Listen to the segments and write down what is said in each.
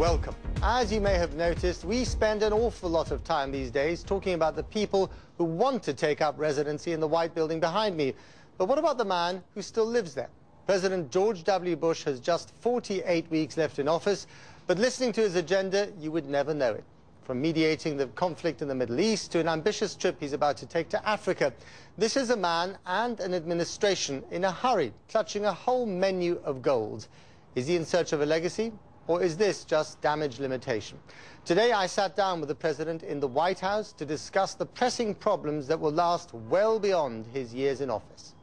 welcome. As you may have noticed, we spend an awful lot of time these days talking about the people who want to take up residency in the white building behind me. But what about the man who still lives there? President George W. Bush has just 48 weeks left in office, but listening to his agenda, you would never know it. From mediating the conflict in the Middle East to an ambitious trip he's about to take to Africa, this is a man and an administration in a hurry, clutching a whole menu of gold. Is he in search of a legacy? Or is this just damage limitation? Today I sat down with the President in the White House to discuss the pressing problems that will last well beyond his years in office.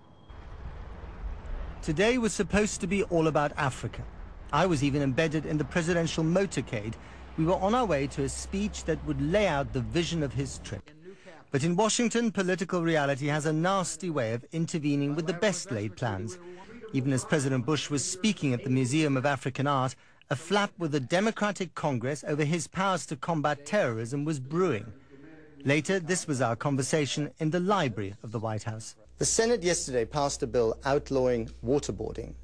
Today was supposed to be all about Africa. I was even embedded in the presidential motorcade. We were on our way to a speech that would lay out the vision of his trip. But in Washington, political reality has a nasty way of intervening with the best laid plans. Even as President Bush was speaking at the Museum of African Art, a flap with the Democratic Congress over his powers to combat terrorism was brewing. Later, this was our conversation in the library of the White House. The Senate yesterday passed a bill outlawing waterboarding.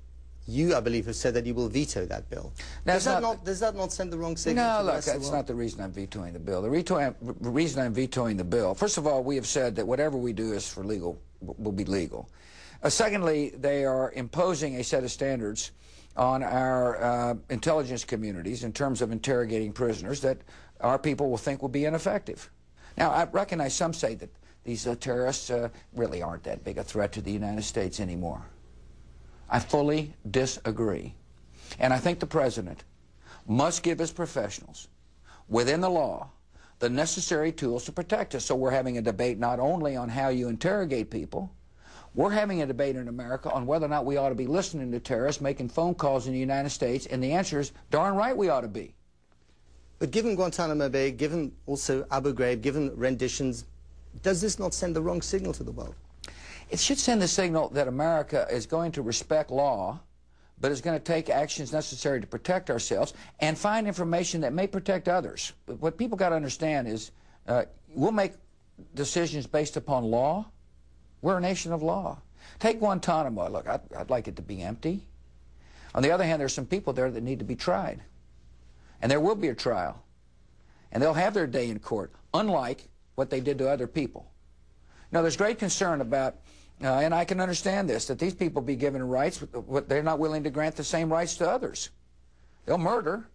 You, I believe, have said that you will veto that bill. Does that not send the wrong signal? No, look, that's not the reason I'm vetoing the bill. The reason I'm vetoing the bill, first of all, we have said that whatever we do is will be legal. Secondly, they are imposing a set of standards on our intelligence communities in terms of interrogating prisoners that our people will think will be ineffective. Now, I recognize some say that these terrorists really aren't that big a threat to the United States anymore. I fully disagree. And I think the President must give his professionals, within the law, the necessary tools to protect us. So we're having a debate not only on how you interrogate people, we're having a debate in America on whether or not we ought to be listening to terrorists, making phone calls in the United States, and the answer is darn right we ought to be. But given Guantanamo Bay, given also Abu Ghraib, given renditions, does this not send the wrong signal to the world? It should send the signal that America is going to respect law, but is going to take actions necessary to protect ourselves and find information that may protect others. What people got to understand is we'll make decisions based upon law. We're a nation of law. Take Guantanamo. Look, I'd like it to be empty. On the other hand, there's some people there that need to be tried. And there will be a trial. And they'll have their day in court, unlike what they did to other people. Now, there's great concern about, and I can understand this, that these people be given rights, but they're not willing to grant the same rights to others. They'll murder,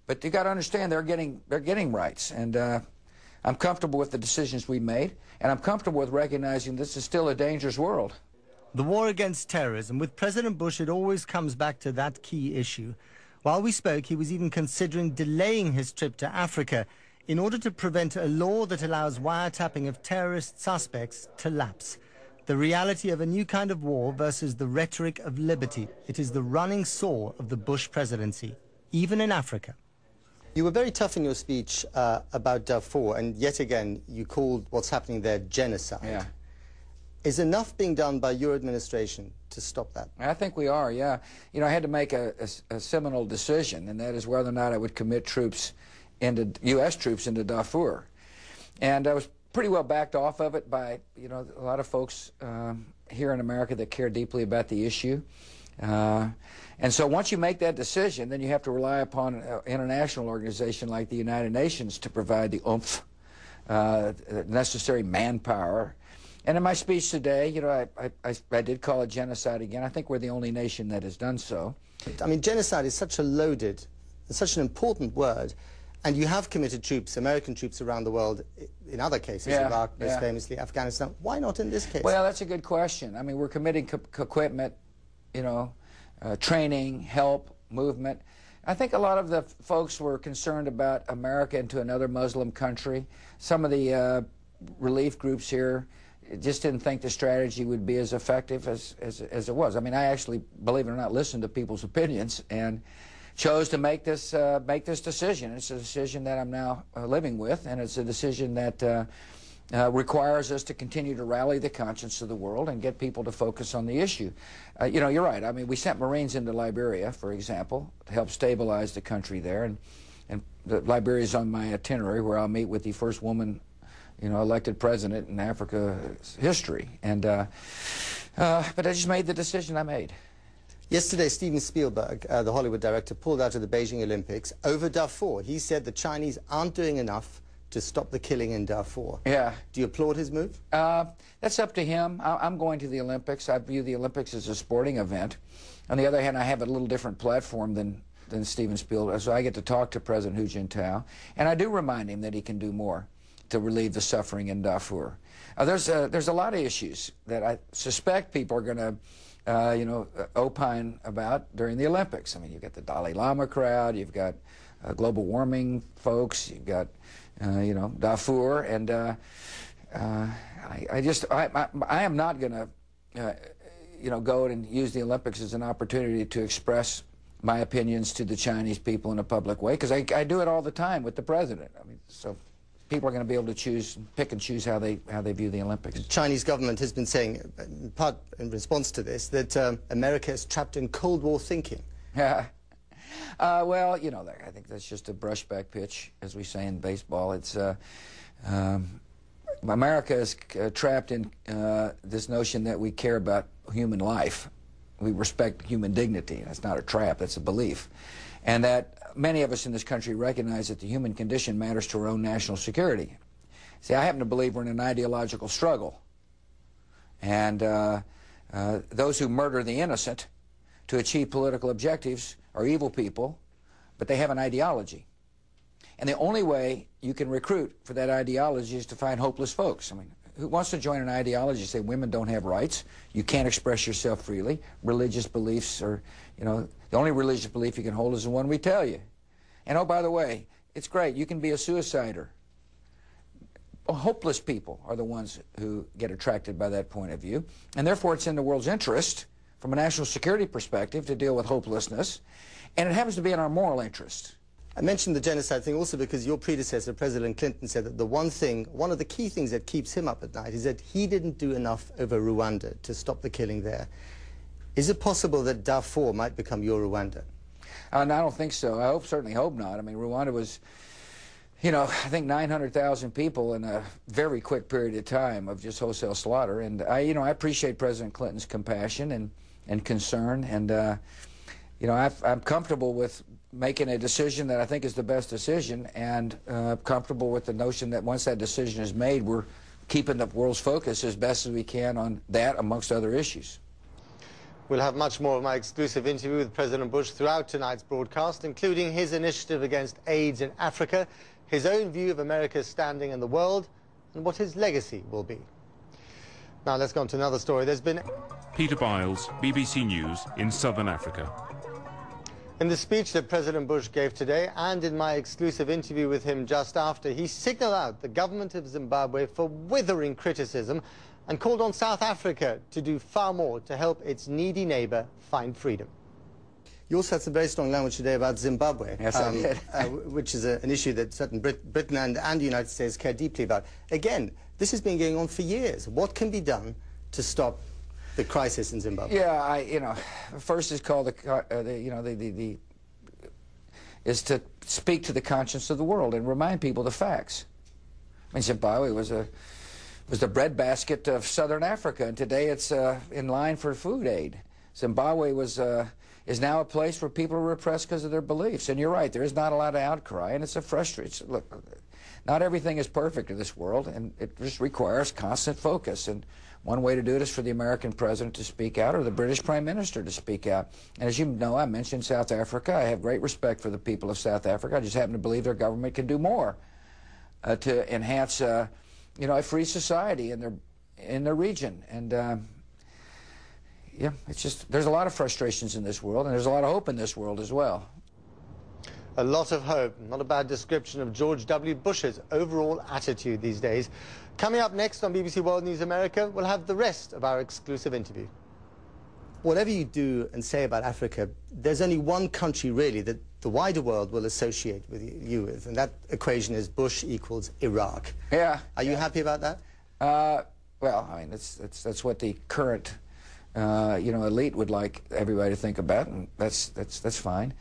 but you got to understand they're getting rights. And I'm comfortable with the decisions we made, and I'm comfortable with recognizing this is still a dangerous world. The war against terrorism. With President Bush, it always comes back to that key issue. While we spoke, he was even considering delaying his trip to Africa in order to prevent a law that allows wiretapping of terrorist suspects to lapse. The reality of a new kind of war versus the rhetoric of liberty. It is the running sore of the Bush presidency, even in Africa. You were very tough in your speech about Darfur, and yet again, you called what's happening there genocide. Yeah. Is enough being done by your administration to stop that? I think we are, yeah. You know, I had to make a seminal decision, and that is whether or not I would commit troops into U.S. troops into Darfur. And I was pretty well backed off of it by, you know, a lot of folks here in America that care deeply about the issue. And so once you make that decision, then you have to rely upon an international organization like the United Nations to provide the oomph, necessary manpower. And in my speech today, you know, I did call it genocide again. I think we're the only nation that has done so. I mean, genocide is such a loaded, such an important word, and you have committed troops, American troops around the world, in other cases, Iraq, most famously, Afghanistan. Why not in this case? Well, that's a good question. I mean, we're committing equipment, you know, training, help, movement. I think a lot of the folks were concerned about America into another Muslim country. Some of the relief groups here just didn't think the strategy would be as effective as it was. I mean, I actually, believe it or not, listened to people's opinions and chose to make this decision. It's a decision that I'm now living with, and it's a decision that requires us to continue to rally the conscience of the world and get people to focus on the issue. You know, you're right. I mean, we sent Marines into Liberia, for example, to help stabilize the country there, and Liberia is on my itinerary, where I'll meet with the first woman, you know, elected president in Africa's history. And but I just made the decision I made. Yesterday, Steven Spielberg, the Hollywood director, pulled out of the Beijing Olympics over Darfur. He said the Chinese aren't doing enough to stop the killing in Darfur. Yeah. Do you applaud his move? That's up to him. I'm going to the Olympics. I view the Olympics as a sporting event. On the other hand, I have a little different platform than Steven Spielberg, so I get to talk to President Hu Jintao, and I do remind him that he can do more to relieve the suffering in Darfur. There's a lot of issues that I suspect people are going to opine about during the Olympics. I mean, you've got the Dalai Lama crowd, you've got global warming folks, you've got, Darfur, and I am not going to, go and use the Olympics as an opportunity to express my opinions to the Chinese people in a public way, because I do it all the time with the president. I mean, so people are going to be able to pick and choose how they view the Olympics. The Chinese government has been saying, in part in response to this, that America is trapped in Cold War thinking. Yeah. Well, I think that's just a brushback pitch, as we say in baseball. It's America is trapped in this notion that we care about human life. We respect human dignity. That's not a trap, that's a belief. And that many of us in this country recognize that the human condition matters to our own national security. See, I happen to believe we're in an ideological struggle. And those who murder the innocent to achieve political objectives are evil people, but they have an ideology. And the only way you can recruit for that ideology is to find hopeless folks. I mean, who wants to join an ideology say women don't have rights, you can't express yourself freely, religious beliefs are, the only religious belief you can hold is the one we tell you. And oh, by the way, it's great, you can be a suicider. Hopeless people are the ones who get attracted by that point of view, and therefore it's in the world's interest, from a national security perspective, to deal with hopelessness, and it happens to be in our moral interest. I mentioned the genocide thing also because your predecessor, President Clinton, said that one of the key things that keeps him up at night is that he didn't do enough over Rwanda to stop the killing there. Is it possible that Darfur might become your Rwanda? No, I don't think so. I certainly hope not. I mean, Rwanda was, I think 900,000 people in a very quick period of time of just wholesale slaughter. And I appreciate President Clinton's compassion and concern, and I'm comfortable with making a decision that I think is the best decision, and comfortable with the notion that once that decision is made, we're keeping the world's focus as best as we can on that, amongst other issues. We'll have much more of my exclusive interview with President Bush throughout tonight's broadcast, including his initiative against AIDS in Africa, his own view of America's standing in the world, and what his legacy will be. Now let's go on to another story. There's been... Peter Biles, BBC News in Southern Africa. In the speech that President Bush gave today, and in my exclusive interview with him just after, he signaled out the government of Zimbabwe for withering criticism and called on South Africa to do far more to help its needy neighbor find freedom. You also had some very strong language today about Zimbabwe, yes, I did. which is an issue that certain Britain and the United States care deeply about. Again, this has been going on for years. What can be done to stop the crisis in Zimbabwe? Yeah, first is called is to speak to the conscience of the world and remind people the facts. I mean, Zimbabwe was the breadbasket of Southern Africa, and today it's in line for food aid. Zimbabwe is now a place where people are repressed because of their beliefs. And you're right, there is not a lot of outcry, and it's a frustration. Look, not everything is perfect in this world, and it just requires constant focus. And one way to do it is for the American president to speak out, or the British Prime Minister to speak out. And as you know, I mentioned South Africa. I have great respect for the people of South Africa. I just happen to believe their government can do more to enhance, a free society in their region. And yeah, it's just, there's a lot of frustrations in this world, and there's a lot of hope in this world as well. A lot of hope. Not a bad description of George W. Bush's overall attitude these days. Coming up next on BBC World News America, we'll have the rest of our exclusive interview. Whatever you do and say about Africa, there's only one country really that the wider world will associate with you with, and that equation is Bush equals Iraq. Yeah. Are you happy about that? Well, I mean, that's what the current elite would like everybody to think about, and that's fine.